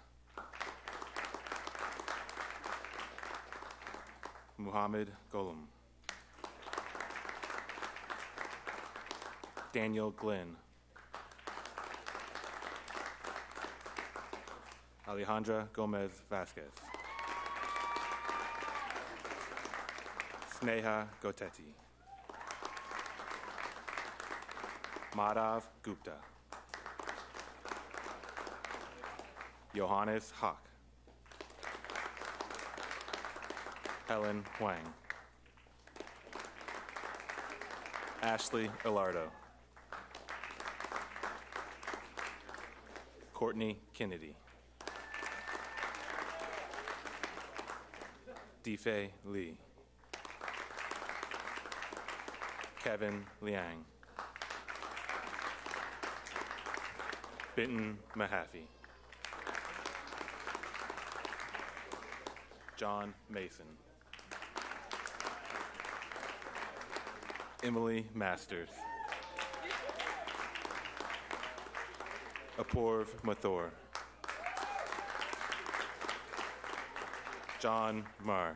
Muhammad Golem. Daniel Glenn. Alejandra Gomez Vasquez. Sneha Gotetti. Madhav Gupta. Johannes Hock. Helen Huang. Ashley Ilardo. Courtney Kennedy. Defei Lee. Kevin Liang. Benton Mahaffey. John Mason. Emily Masters. Apoorv Mathur. John Marr.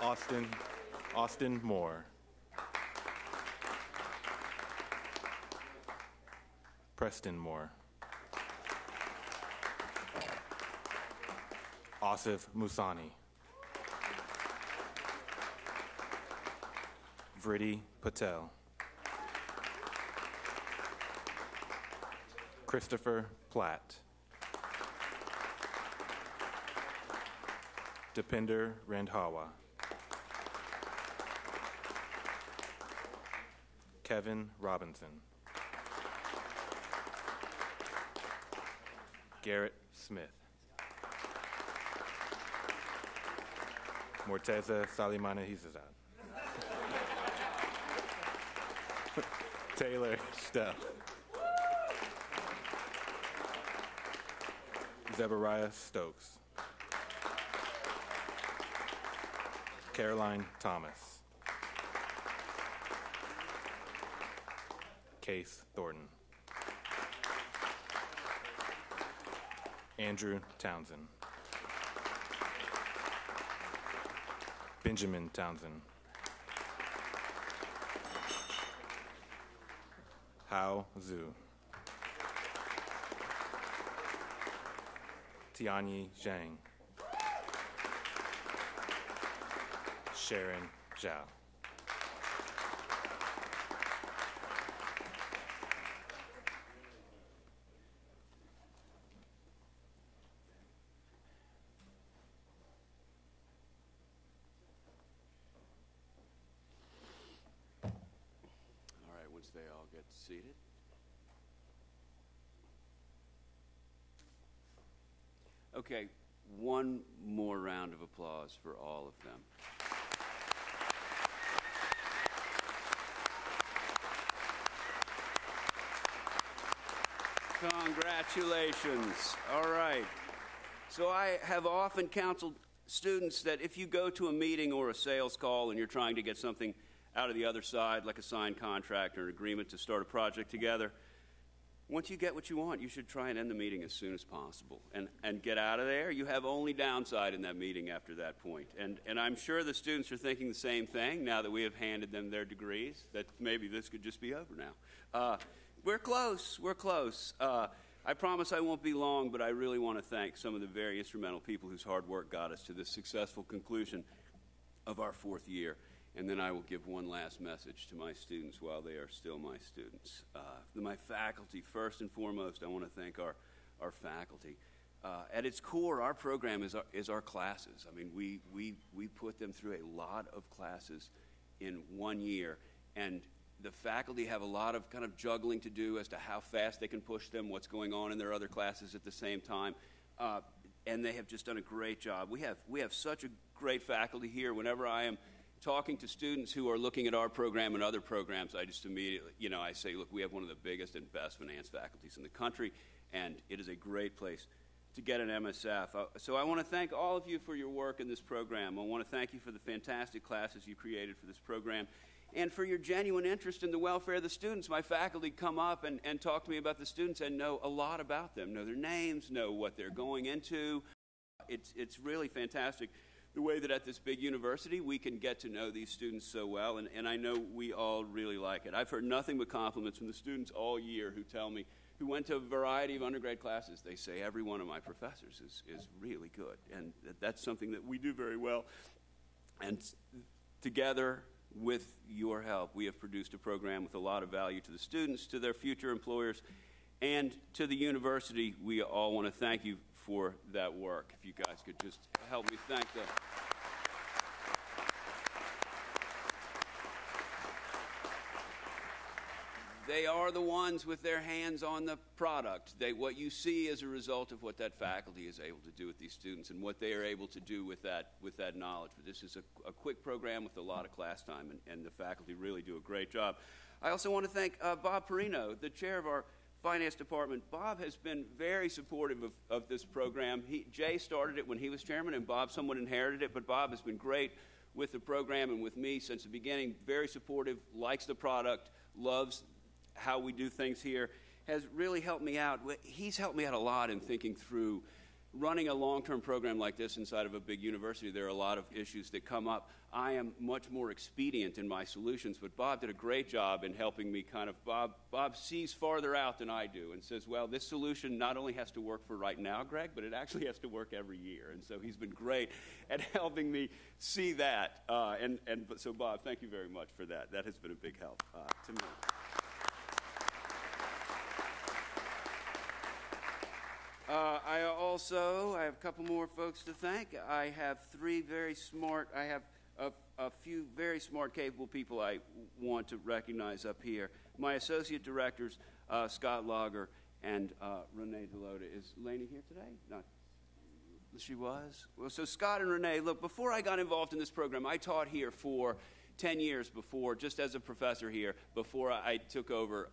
Austin Moore. Preston Moore. Asif Musani. Vritti Patel. Christopher Platt. Depinder Randhawa. Kevin Robinson. Garrett Smith. Morteza Salimana Hizazad. Taylor Stell. Zebariah Stokes. Caroline Thomas. Case Thornton. Andrew Townsend. Benjamin Townsend. Hao Zhu. Tianyi Zhang. Sharon Zhao. All right, once they all get seated. Okay, one more round of applause for all of them. Congratulations. All right. So I have often counseled students that if you go to a meeting or a sales call and you're trying to get something out of the other side, like a signed contract or an agreement to start a project together, once you get what you want, you should try and end the meeting as soon as possible and get out of there. You have only downside in that meeting after that point. And I'm sure the students are thinking the same thing now that we have handed them their degrees, that maybe this could just be over now. We're close. We're close. I I promise I won't be long, but I really want to thank some of the very instrumental people whose hard work got us to this successful conclusion of our 4th year. And then I will give one last message to my students while they are still my students. My faculty, first and foremost, I want to thank our faculty. At its core, our program is our classes. I mean, we put them through a lot of classes in 1 year, and the faculty have a lot of kind of juggling to do as to how fast they can push them, what's going on in their other classes at the same time, and they have just done a great job. We have such a great faculty here. Whenever I am talking to students who are looking at our program and other programs, I just immediately, I say, look, we have one of the biggest and best finance faculties in the country, and it is a great place to get an MSF. So I want to thank all of you for your work in this program. I want to thank you for the fantastic classes you created for this program and for your genuine interest in the welfare of the students. My faculty come up and talk to me about the students and know a lot about them, know their names, know what they're going into. It's really fantastic the way that at this big university we can get to know these students so well, and I know we all really like it. I've heard nothing but compliments from the students all year who tell me, who went to a variety of undergrad classes. They say every one of my professors is really good, and that's something that we do very well. And together, with your help, we have produced a program with a lot of value to the students, to their future employers, and to the university. We all want to thank you for that work. If you guys could just help me thank them. They are the ones with their hands on the product. What you see is a result of what that faculty is able to do with these students and what they are able to do with that knowledge. But this is a quick program with a lot of class time, and the faculty really do a great job. I also want to thank Bob Perino, the chair of our finance department. Bob has been very supportive of this program. Jay started it when he was chairman, and Bob somewhat inherited it, but Bob has been great with the program and with me since the beginning, very supportive, likes the product, loves how we do things here, has really helped me out. He's helped me out a lot in thinking through running a long-term program like this inside of a big university. There are a lot of issues that come up. I am much more expedient in my solutions, but Bob did a great job in helping me Bob sees farther out than I do and says, well, this solution not only has to work for right now, Greg, but it actually has to work every year. And so he's been great at helping me see that. So Bob, thank you very much for that. That has been a big help to me. I have a couple more folks to thank. I have a few very smart, capable people I want to recognize up here. My associate directors, Scott Lager and Renee Delota. Is Lainey here today? No. She was? Well, so Scott and Renee, look, before I got involved in this program, I taught here for 10 years before, just as a professor here, before I took over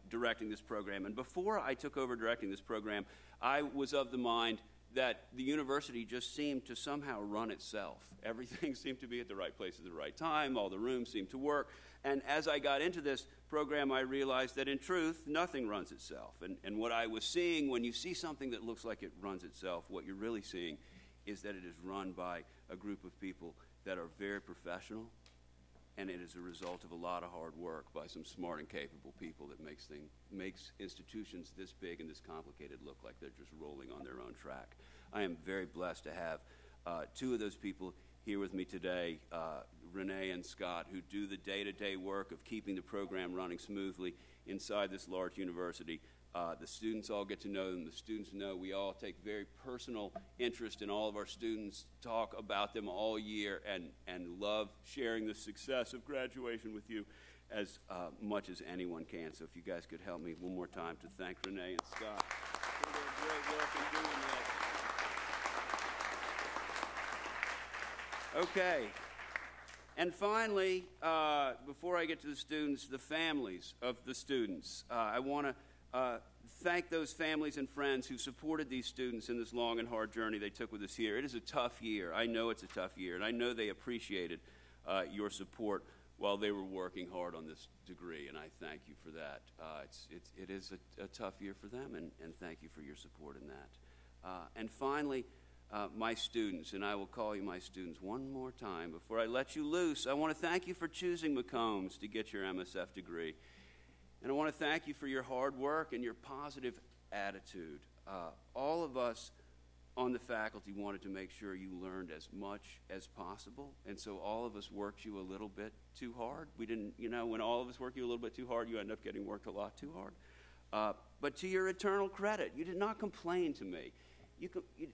directing this program. And before I took over directing this program, I was of the mind that the university just seemed to somehow run itself. Everything seemed to be at the right place at the right time. All the rooms seemed to work. And as I got into this program, I realized that in truth, nothing runs itself. And what I was seeing, when you see something that looks like it runs itself, what you're really seeing is that it is run by a group of people that are very professional, and it is a result of a lot of hard work by some smart and capable people that makes institutions this big and this complicated look like they're just rolling on their own track. I am very blessed to have two of those people here with me today, Renee and Scott, who do the day-to-day work of keeping the program running smoothly inside this large university. The students all get to know them. The students know we all take very personal interest in all of our students, talk about them all year, and love sharing the success of graduation with you as much as anyone can. So if you guys could help me one more time to thank Renee and Scott for their great work in doing that. Okay. And finally, before I get to the students, the families of the students. I want to thank those families and friends who supported these students in this long and hard journey they took with us here. It is a tough year. I know it's a tough year, and I know they appreciated your support while they were working hard on this degree, and I thank you for that. It is a tough year for them, and thank you for your support in that. And finally, my students, and I will call you my students one more time. Before I let you loose, I want to thank you for choosing McCombs to get your MSF degree. And I want to thank you for your hard work and your positive attitude. All of us on the faculty wanted to make sure you learned as much as possible, and so all of us worked you a little bit too hard. We didn't, when all of us work you a little bit too hard, you end up getting worked a lot too hard. But to your eternal credit, you did not complain to me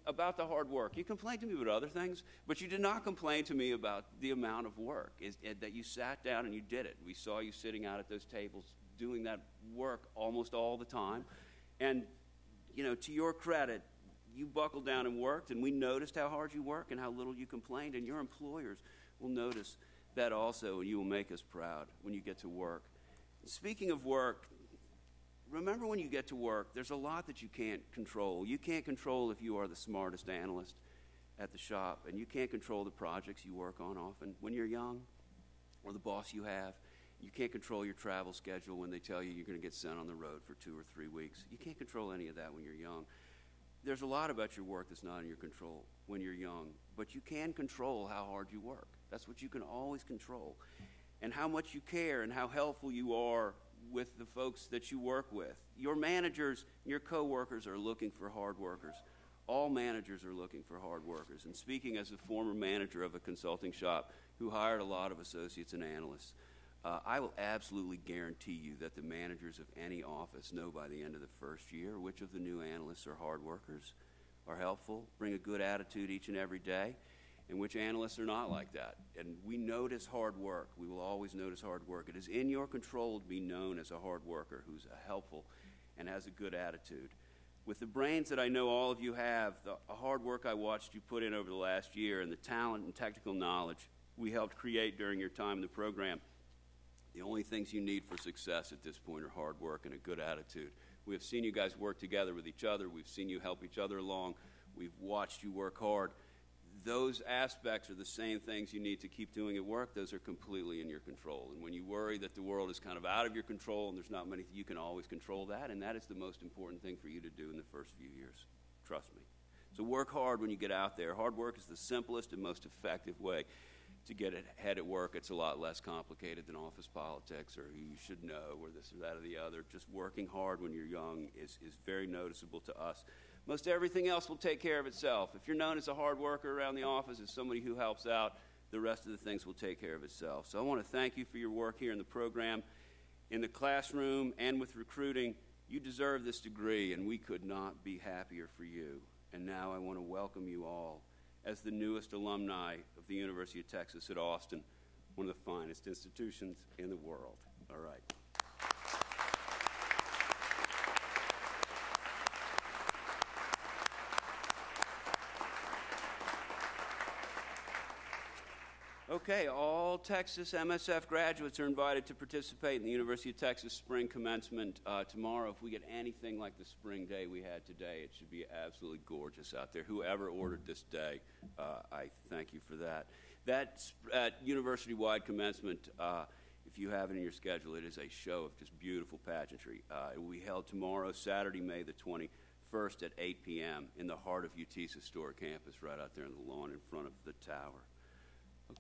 about the hard work. You complained to me about other things, but you did not complain to me about the amount of work, that you sat down and you did it. We saw you sitting out at those tables doing that work almost all the time. And, to your credit, you buckled down and worked, and we noticed how hard you work and how little you complained, and your employers will notice that also, and you will make us proud when you get to work. Speaking of work, remember when you get to work, there's a lot that you can't control. You can't control if you are the smartest analyst at the shop, and you can't control the projects you work on often when you're young, or the boss you have. You can't control your travel schedule when they tell you you're going to get sent on the road for 2 or 3 weeks. You can't control any of that when you're young. There's a lot about your work that's not in your control when you're young, but you can control how hard you work. That's what you can always control. And how much you care and how helpful you are with the folks that you work with. Your managers and your coworkers are looking for hard workers. All managers are looking for hard workers. And speaking as a former manager of a consulting shop who hired a lot of associates and analysts, I will absolutely guarantee you that the managers of any office know by the end of the first year which of the new analysts are hard workers, are helpful, bring a good attitude each and every day, and which analysts are not like that. And we notice hard work. We will always notice hard work. It is in your control to be known as a hard worker who's helpful and has a good attitude. With the brains that I know all of you have, the hard work I watched you put in over the last year, and the talent and technical knowledge we helped create during your time in the program, the only things you need for success at this point are hard work and a good attitude. We have seen you guys work together with each other. We've seen you help each other along. We've watched you work hard. Those aspects are the same things you need to keep doing at work. Those are completely in your control. And when you worry that the world is kind of out of your control and there's not many, you can always control that, and that is the most important thing for you to do in the first few years. Trust me. So work hard when you get out there. Hard work is the simplest and most effective way to get ahead at work. It's a lot less complicated than office politics or who you should know or this or that or the other. Just working hard when you're young is very noticeable to us. Most everything else will take care of itself. If you're known as a hard worker around the office, as somebody who helps out, the rest of the things will take care of itself. So I want to thank you for your work here in the program, in the classroom, and with recruiting. You deserve this degree, and we could not be happier for you. And now I want to welcome you all as the newest alumni of the University of Texas at Austin, one of the finest institutions in the world. All right. Okay, all Texas MSF graduates are invited to participate in the University of Texas Spring Commencement tomorrow. If we get anything like the spring day we had today, it should be absolutely gorgeous out there. Whoever ordered this day, I thank you for that. That university-wide commencement, if you have it in your schedule, it is a show of just beautiful pageantry. It will be held tomorrow, Saturday, May the 21st at 8 p.m. in the heart of UT's historic campus, right out there on the lawn in front of the tower.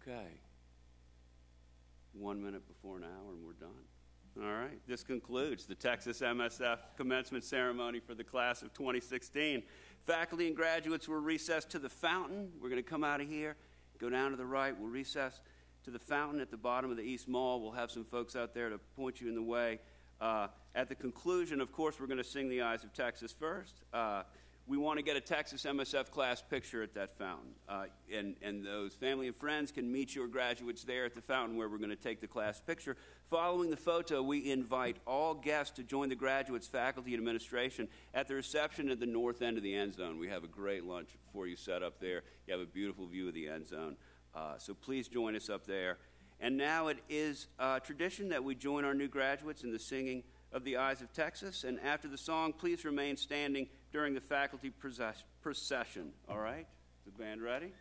Okay. 1 minute before an hour and we're done. All right. This concludes the Texas MSF Commencement Ceremony for the class of 2016. Faculty and graduates will recess to the fountain. We're going to come out of here, go down to the right. We'll recess to the fountain at the bottom of the East Mall. We'll have some folks out there to point you in the way. At the conclusion, of course, we're going to sing the Eyes of Texas first. We want to get a Texas MSF Class picture at that fountain. And those family and friends can meet your graduates there at the fountain where we're going to take the class picture. Following the photo, we invite all guests to join the graduates, faculty, and administration at the reception at the north end of the end zone. We have a great lunch for you set up there. You have a beautiful view of the end zone. So please join us up there. And now it is tradition that we join our new graduates in the singing of the Eyes of Texas. And after the song, please remain standing during the faculty procession. All right? Is the band ready?